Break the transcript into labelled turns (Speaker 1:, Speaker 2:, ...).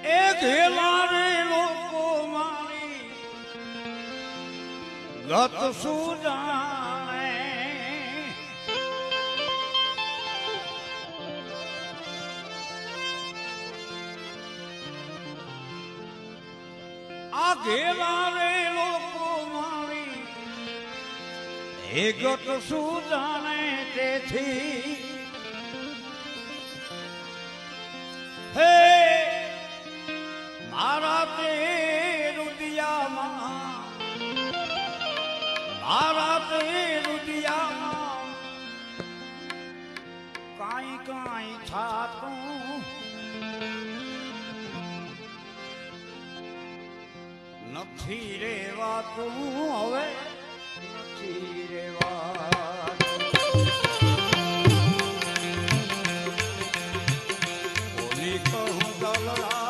Speaker 1: એ ઘેલારે લોકો મારી ગત સુજાણે આ ઘેલારે લોકો મારી એ ગત સુજાણે તેથી હે મારા તે રુદિયામાં મારા તે રુદિયામાં કાંઈ કાંઈ થાતું નથી રેવાતું હવે નથી રેવાતું કોની કહું દલડા